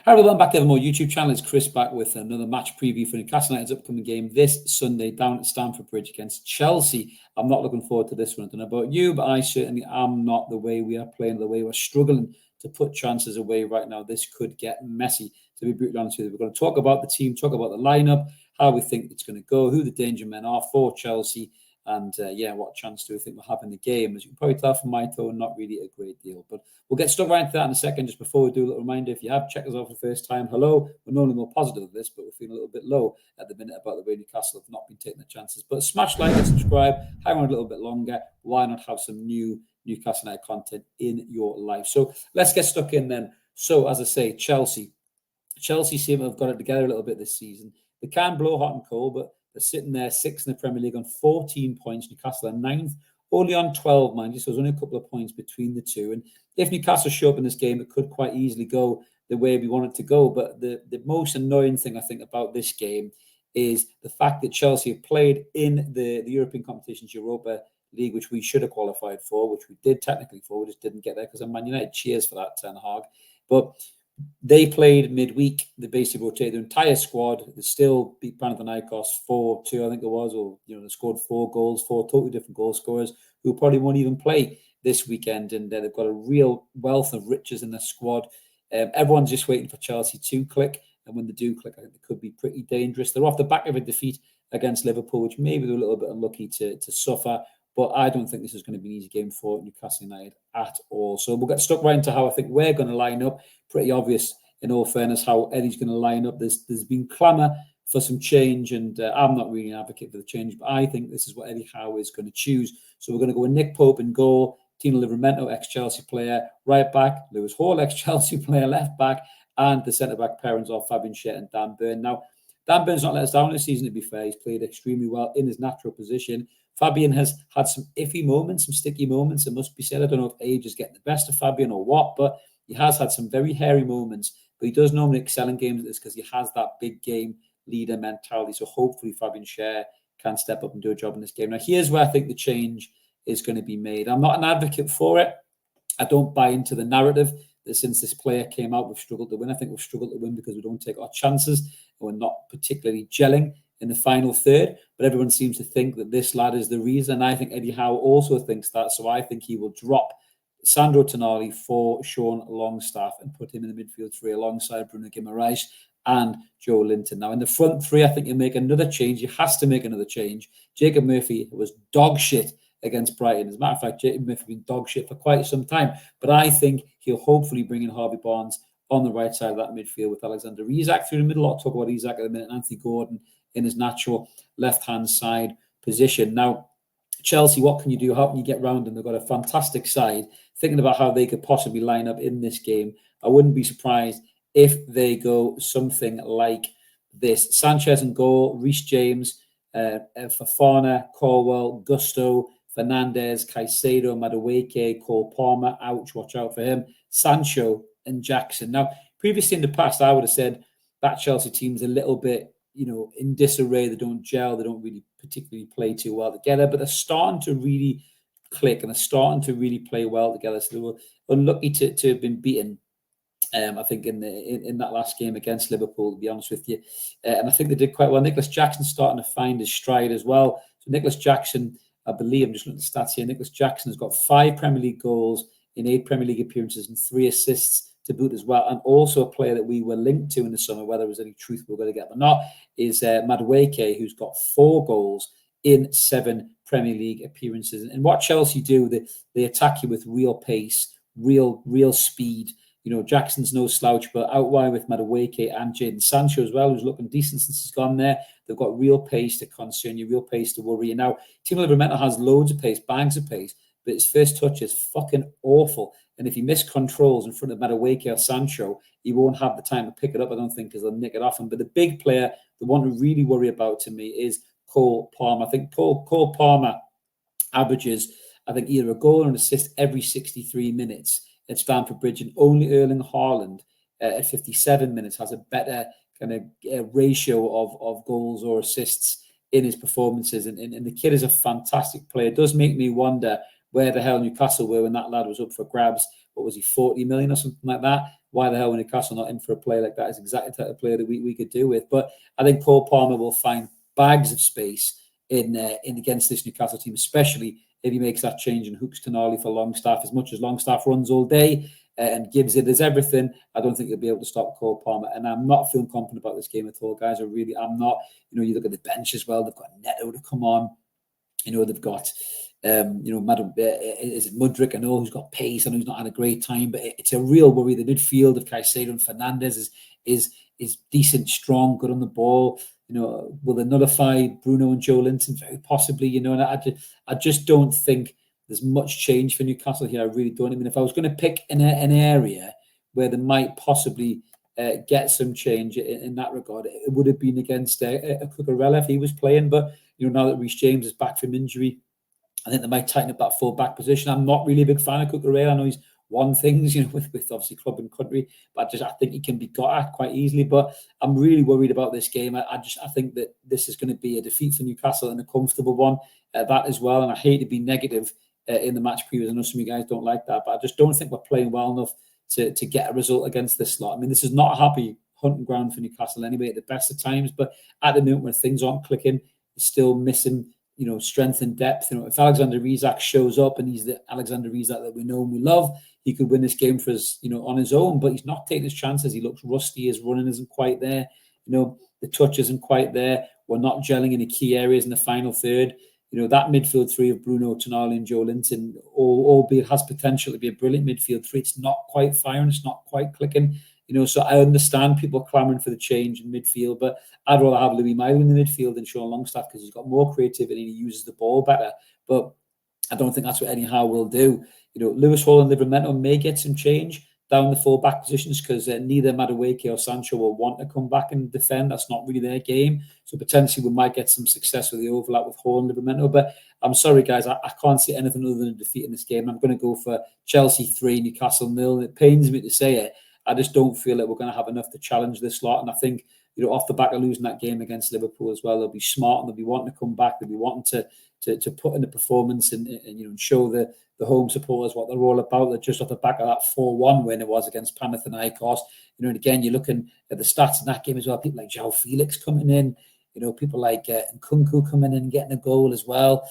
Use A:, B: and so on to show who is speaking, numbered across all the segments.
A: Hi everyone, back to Evermore YouTube channel. It's Chris back with another match preview for Newcastle United's upcoming game this Sunday down at Stamford Bridge against Chelsea. I'm not looking forward to this one. I don't know about you, but I certainly am not. The way we are playing, the way we're struggling to put chances away right now, this could get messy, to be brutally honest with you. We're going to talk about the team, talk about the lineup, how we think it's going to go, who the danger men are for Chelsea, and what chance do we think we'll have in the game? As you can probably tell from my tone, not really a great deal. But we'll get stuck right into that in a second. Just before we do, a little reminder, if you have checked us out for the first time, hello. We're normally more positive of this, but we're feeling a little bit low at the minute about the way Newcastle have not been taking the chances. But smash like and subscribe. Hang on a little bit longer. Why not have some new Newcastle United content in your life? So let's get stuck in then. So as I say, Chelsea seem to have got it together a little bit this season. They can blow hot and cold, but they're sitting there 6th in the Premier League on 14 points. Newcastle are 9th, only on 12, mind you. So there's only a couple of points between the two. And if Newcastle show up in this game, it could quite easily go the way we want it to go. But the most annoying thing, I think, about this game is the fact that Chelsea have played in the European competitions, Europa League, which we should have qualified for, which we did technically for. We just didn't get there because I'm Man United. Cheers for that, Ten Hag. But they played midweek. They basically rotated their entire squad. They still beat Panathinaikos 4-2, I think it was, or they scored 4 goals, 4 totally different goal scorers who probably won't even play this weekend. And they've got a real wealth of riches in their squad. Everyone's just waiting for Chelsea to click, and when they do click, I think they could be pretty dangerous. They're off the back of a defeat against Liverpool, which maybe they're a little bit unlucky to suffer. But I don't think this is going to be an easy game for Newcastle United at all. So we'll get stuck right into how I think we're going to line up. Pretty obvious, in all fairness, how Eddie's going to line up. There's been clamour for some change, and I'm not really an advocate for the change, but I think this is what Eddie Howe is going to choose. So we're going to go with Nick Pope in goal, Tino Livramento, ex-Chelsea player, right back, Lewis Hall, ex-Chelsea player, left back, and the centre-back pairings are Fabian Schär and Dan Burn. Now, Dan Burn's not let us down this season, to be fair. He's played extremely well in his natural position. Fabian has had some iffy moments, some sticky moments, it must be said. I don't know if age is getting the best of Fabian or what, but he has had some very hairy moments. But he does normally excel in games like this because he has that big game leader mentality. So hopefully Fabian Schär can step up and do a job in this game. Now, here's where I think the change is going to be made. I'm not an advocate for it. I don't buy into the narrative that since this player came out, we've struggled to win. I think we've struggled to win because we don't take our chances and we're not particularly gelling in the final third. But everyone seems to think that this lad is the reason. And I think Eddie Howe also thinks that. So I think he will drop Sandro Tonali for Sean Longstaff and put him in the midfield three alongside Bruno Guimaraes and Joe Linton. Now, in the front three, I think he'll make another change. He has to make another change. Jacob Murphy was dog shit against Brighton. As a matter of fact, Jacob Murphy has been dog shit for quite some time. But I think he'll hopefully bring in Harvey Barnes on the right side of that midfield with Alexander Isak through the middle. I'll talk about Isak in a minute. Anthony Gordon in his natural left-hand side position. Now, Chelsea, what can you do? How can you get round them? They've got a fantastic side. Thinking about how they could possibly line up in this game, I wouldn't be surprised if they go something like this. Sanchez in goal, Reece James, Fofana, Colwell, Gusto, Fernandez, Caicedo, Madueke, Cole Palmer, ouch, watch out for him, Sancho and Jackson. Now, previously in the past, I would have said that Chelsea team's a little bit, in disarray. They don't gel. They don't really particularly play too well together, but they're starting to really click and they're starting to really play well together. So they were unlucky to have been beaten, I think, in that last game against Liverpool, to be honest with you. And I think they did quite well. Nicholas Jackson's starting to find his stride as well. So Nicholas Jackson, I believe, I'm just looking at the stats here, Nicholas Jackson has got 5 Premier League goals in 8 Premier League appearances and 3 assists to boot as well. And also a player that we were linked to in the summer, whether there was any truth we're going to get or not, is Madueke, who's got 4 goals in 7 Premier League appearances. And what Chelsea do, they attack you with real pace, real speed. Jackson's no slouch, but out wide with Madueke and Jadon Sancho as well, who's looking decent since he's gone there. They've got real pace to concern you, real pace to worry you. Now, Timo Livramento has loads of pace, bangs of pace, but his first touch is fucking awful. And if he miscontrols in front of Madueke or Sancho, he won't have the time to pick it up, I don't think, because they'll nick it off him. But the big player, the one to really worry about to me, is Cole Palmer. I think Cole Palmer averages, I think, either a goal or an assist every 63 minutes at Stamford Bridge, and only Erling Haaland at 57 minutes has a better kind of ratio of goals or assists in his performances. And the kid is a fantastic player. It does make me wonder where the hell Newcastle were when that lad was up for grabs. What was he, 40 million or something like that? why the hell were Newcastle not in for a player like that? Is exactly the type of player that we could do with. But I think Cole Palmer will find bags of space in against this Newcastle team, especially if he makes that change and hooks Tonali for Longstaff. As much as Longstaff runs all day and gives it as everything, I don't think he'll be able to stop Cole Palmer. And I'm not feeling confident about this game at all, guys. I'm not. You look at the bench as well. They've got Neto to come on. They've got, Madam, is it Mudryk? I know who's got pace. I know he's not had a great time, but it's a real worry. The midfield of Caicedo and Fernandes is decent, strong, good on the ball. Will they nullify Bruno and Joe Linton? Very possibly, and I just don't think there's much change for Newcastle here. I really don't. I mean, if I was going to pick an area where they might possibly get some change in that regard, it would have been against a Cucurella if he was playing. But, now that Reece James is back from injury, I think they might tighten up that full-back position. I'm not really a big fan of Cucurella. I know he's won things, with obviously club and country, but I think he can be got at quite easily. But I'm really worried about this game. I think that this is going to be a defeat for Newcastle and a comfortable one that as well. And I hate to be negative in the match previews. I know some of you guys don't like that, but I just don't think we're playing well enough to get a result against this lot. I mean, this is not a happy hunting ground for Newcastle anyway at the best of times, but at the moment when things aren't clicking, it's still missing strength and depth. If Alexander Isak shows up and he's the Alexander Isak that we know and we love, he could win this game for us, on his own, but he's not taking his chances. He looks rusty. His running isn't quite there. The touch isn't quite there. We're not gelling in the key areas in the final third. That midfield three of Bruno, Tonali and Joe Linton, albeit has potential to be a brilliant midfield three, it's not quite firing. It's not quite clicking. So I understand people clamoring for the change in midfield, but I'd rather have Louis Milo in the midfield than Sean Longstaff because he's got more creativity and he uses the ball better. But I don't think that's what Eddie Howe will do. Lewis Hall and Livramento may get some change down the full-back positions because neither Madueke or Sancho will want to come back and defend. That's not really their game. So potentially we might get some success with the overlap with Hall and Livramento. But I'm sorry, guys, I can't see anything other than a defeat in this game. I'm going to go for Chelsea 3, Newcastle 0. It pains me to say it. I just don't feel that we're going to have enough to challenge this lot. And I think, off the back of losing that game against Liverpool as well, they'll be smart and they'll be wanting to come back. They'll be wanting to put in the performance and show the home supporters what they're all about. They're just off the back of that 4-1 win it was against Panathinaikos. And again, you're looking at the stats in that game as well. People like João Felix coming in, people like Nkunku coming in and getting a goal as well.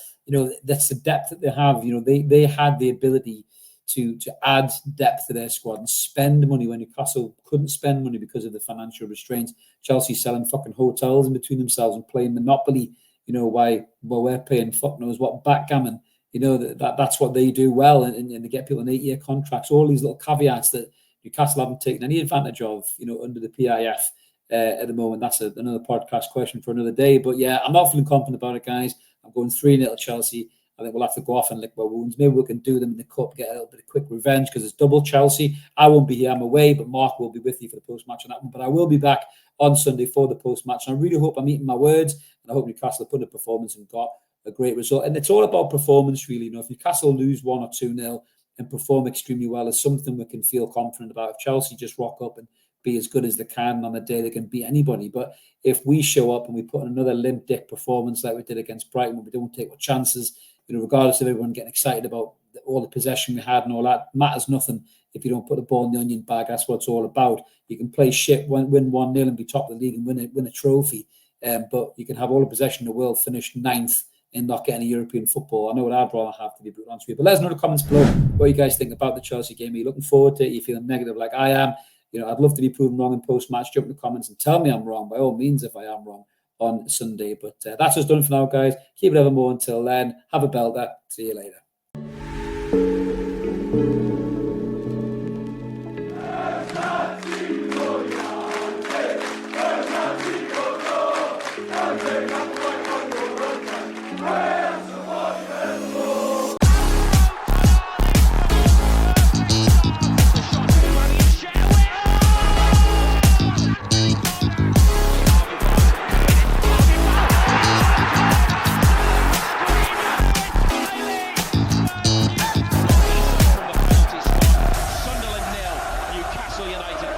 A: That's the depth that they have. They had the ability to add depth to their squad and spend money when Newcastle couldn't spend money because of the financial restraints. Chelsea selling fucking hotels in between themselves and playing Monopoly, while we're paying fuck knows what backgammon. That's what they do well, and they get people on 8-year contracts. All these little caveats that Newcastle haven't taken any advantage of, under the PIF at the moment. That's another podcast question for another day. But yeah, I'm not feeling confident about it, guys. I'm going 3-0 Chelsea. I think we'll have to go off and lick our wounds. Maybe we can do them in the cup, get a little bit of quick revenge because it's double Chelsea. I won't be here. I'm away, but Mark will be with you for the post-match on that one. But I will be back on Sunday for the post-match. And I really hope I'm eating my words. And I hope Newcastle put in a performance and got a great result. And it's all about performance, really. If Newcastle lose 1 or 2-0 and perform extremely well, is something we can feel confident about. If Chelsea just rock up and be as good as they can on the day, they can beat anybody. But if we show up and we put in another limp dick performance like we did against Brighton, where we don't take our chances, regardless of everyone getting excited about all the possession we had and all that, matters nothing if you don't put the ball in the onion bag. That's what it's all about. You can play shit, win 1-0 and be top of the league and win a trophy. But you can have all the possession in the world, finish 9th and not get any European football. I know what I'd rather have, to be brutally honest with you. But let us know in the comments below what you guys think about the Chelsea game. Are you looking forward to it? Are you feeling negative like I am? I'd love to be proven wrong in post-match. Jump in the comments and tell me I'm wrong, by all means, if I am wrong on Sunday. But that's us done for now, guys. Keep it evermore until then. Have a belter. See you later.
B: Newcastle United